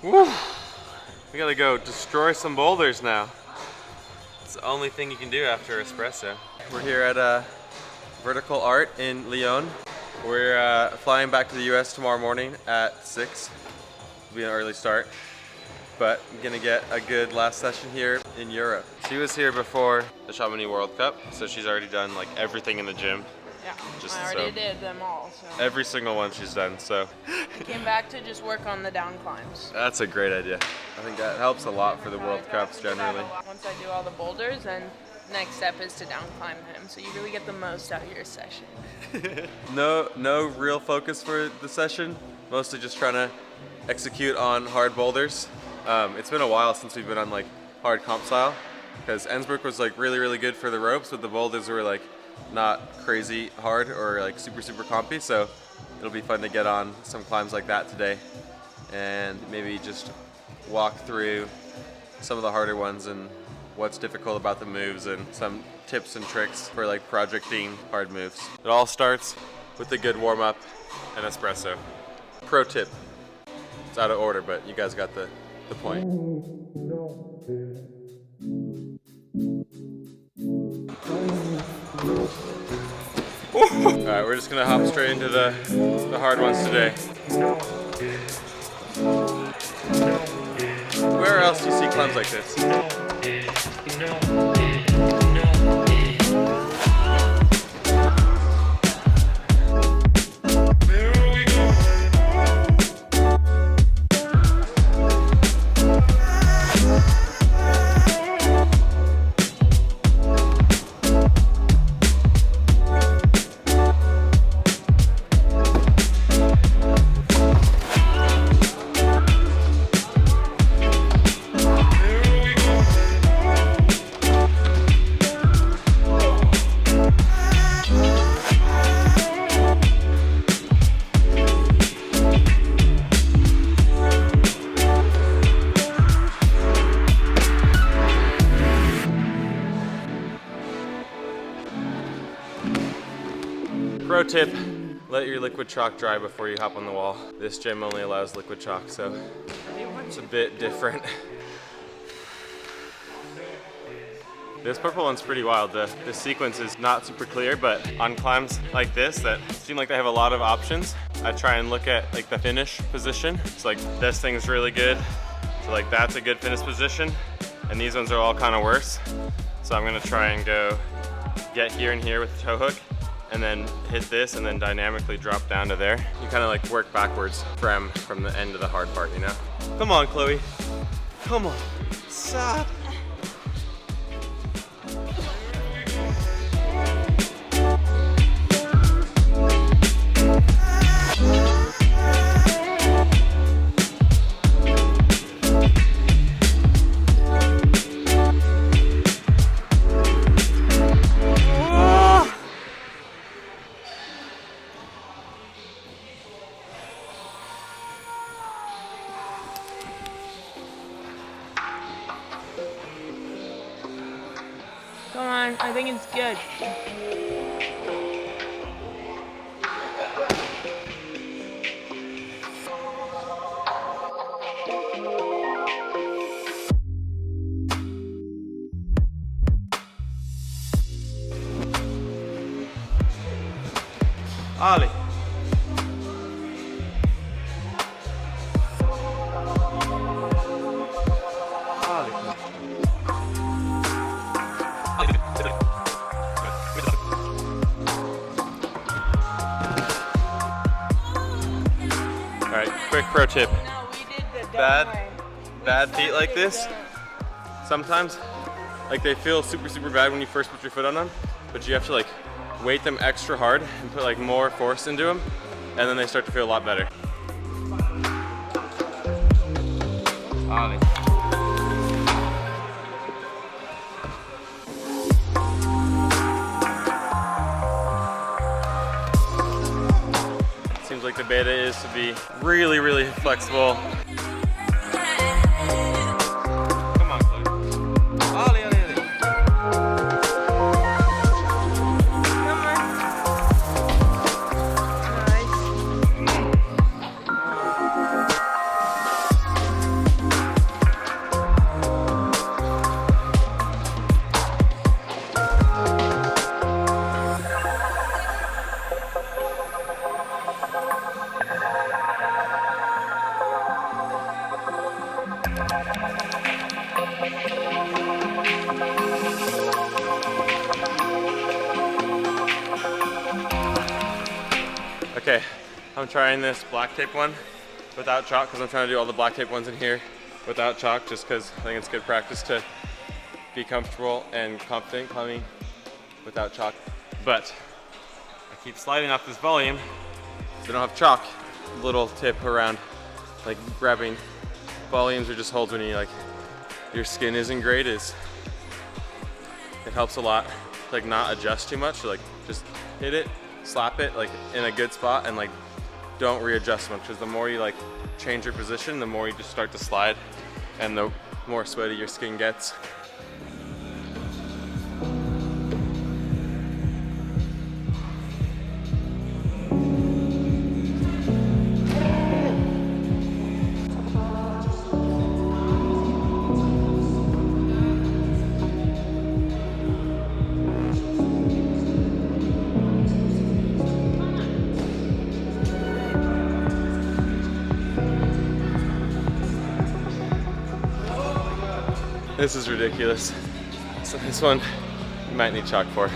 Woo! We gotta go destroy some boulders now. It's the only thing you can do after espresso. We're here at Vertical Art in Lyon. We're flying back to the US tomorrow morning at 6. It'll be an early start, but I'm gonna get a good last session here in Europe. She was here before the Chamonix World Cup, so she's already done like everything in the gym. Yeah, Just I already did them all. So. Every single one she's done, so. Came back to just work on the down climbs. That's a great idea. I think that helps a lot for the World Cups generally. Once I do all the boulders, then next step is to down climb them, so you really get the most out of your session. No real focus for the session, mostly just trying to execute on hard boulders. It's been a while since we've been on like hard comp style, because Ensbrook was like really good for the ropes, but the boulders were like not crazy hard or like super compy, so it'll be fun to get on some climbs like that today and maybe just walk through some of the harder ones and what's difficult about the moves and some tips and tricks for like projecting hard moves. It all starts with a good warm-up and espresso. Pro tip. It's out of order, but you guys got the point. Alright, we're just gonna hop straight into the hard ones today. Where else do you see climbs like this? Pro tip, let your liquid chalk dry before you hop on the wall. This gym only allows liquid chalk, so it's a bit different. This purple one's pretty wild. The sequence is not super clear, but on climbs like this that seem like they have a lot of options, I try and look at like the finish position. It's like this thing's really good, so like that's a good finish position, and these ones are all kind of worse. So I'm gonna try and go get here and here with the toe hook, and then hit this and then dynamically drop down to there. You kind of like work backwards from the end of the hard part, you know? Come on, Chloe. Come on. Stop. Come on, I think it's good. Ali. Alright, quick pro tip. No, we did the Bad feet like this, sometimes, like they feel super bad when you first put your foot on them, but you have to like weight them extra hard and put like more force into them, and then they start to feel a lot better. Ali. Seems like the beta is to be really flexible. Come on, Chloe. Ali. Come on. Nice. I'm trying this black tape one without chalk because I'm trying to do all the black tape ones in here without chalk just because I think it's good practice to be comfortable and confident climbing without chalk. But I keep sliding off this volume because I don't have chalk. Little tip around like grabbing volumes or just holds when you like your skin isn't great is it helps a lot to like not adjust too much. So, like just hit it, slap it like in a good spot and like don't readjust much because the more you like change your position, the more you just start to slide and the more sweaty your skin gets. This is ridiculous. So this one you might need chalk for.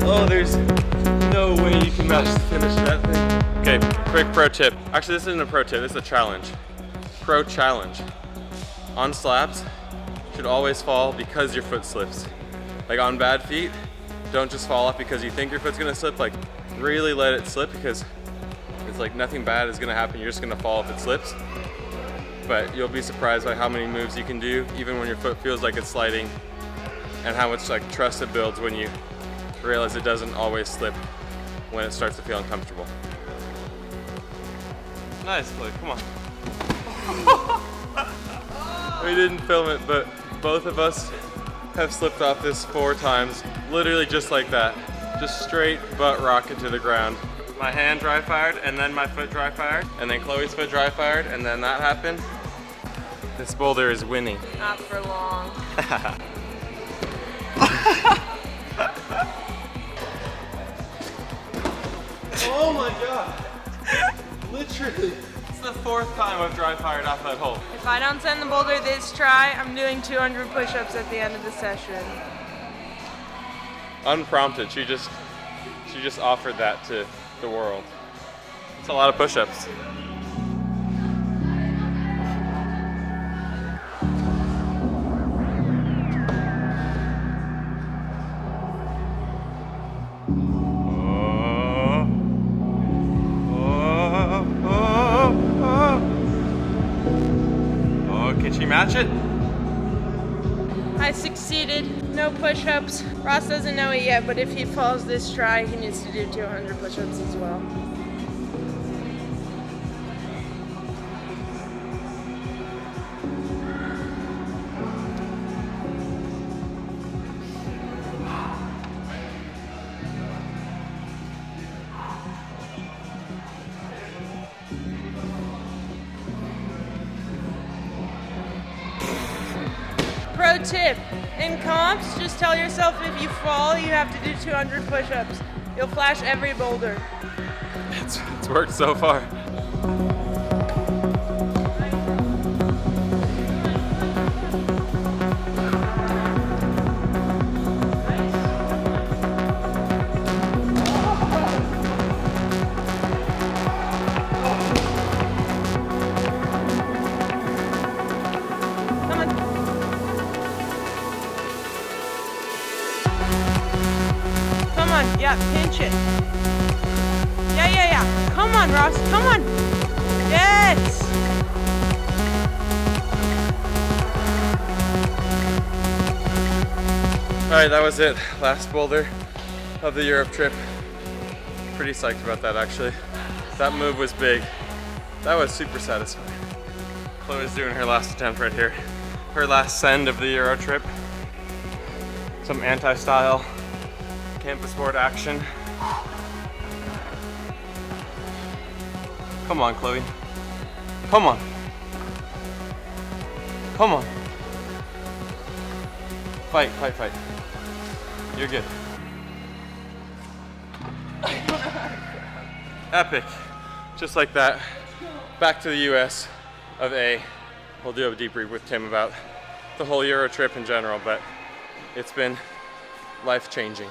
Oh, there's no way you can match the finish of that thing. Okay, quick pro tip. Actually, this isn't a pro tip, this is a challenge. Pro challenge. On slabs, you should always fall because your foot slips. Like on bad feet, don't just fall off because you think your foot's gonna slip, like really let it slip because it's like nothing bad is gonna happen, you're just gonna fall if it slips. But you'll be surprised by how many moves you can do even when your foot feels like it's sliding and how much like trust it builds when you realize it doesn't always slip when it starts to feel uncomfortable. Nice, Cloe, come on. We didn't film it, but both of us have slipped off this 4 times, literally just like that. Just straight butt rocket to the ground. My hand dry fired, and then my foot dry fired, and then Chloe's foot dry fired, and then that happened. This boulder is winning. Not for long. Oh my god! Literally. It's the 4th time I've dry fired off that hole. If I don't send the boulder this try, I'm doing 200 push-ups at the end of the session. Unprompted, she just offered that to the world. It's a lot of push-ups. Can she match it? I succeeded. No push-ups. Ross doesn't know it yet, but if he falls this try, he needs to do 200 push-ups as well. Pro tip, in comps, just tell yourself if you fall, you have to do 200 push-ups. You'll flash every boulder. It's worked so far. Yeah, pinch it. Yeah. Come on, Ross. Come on. Yes. All right, that was it. Last boulder of the Europe trip. Pretty psyched about that, actually. That move was big. That was super satisfying. Chloe's doing her last attempt right here. Her last send of the Euro trip. Some anti-style campus board action. Come on, Chloe. Come on. Come on. Fight. You're good. Epic. Just like that. Back to the US of A. We'll do a debrief with Tim about the whole Euro trip in general, but it's been life-changing.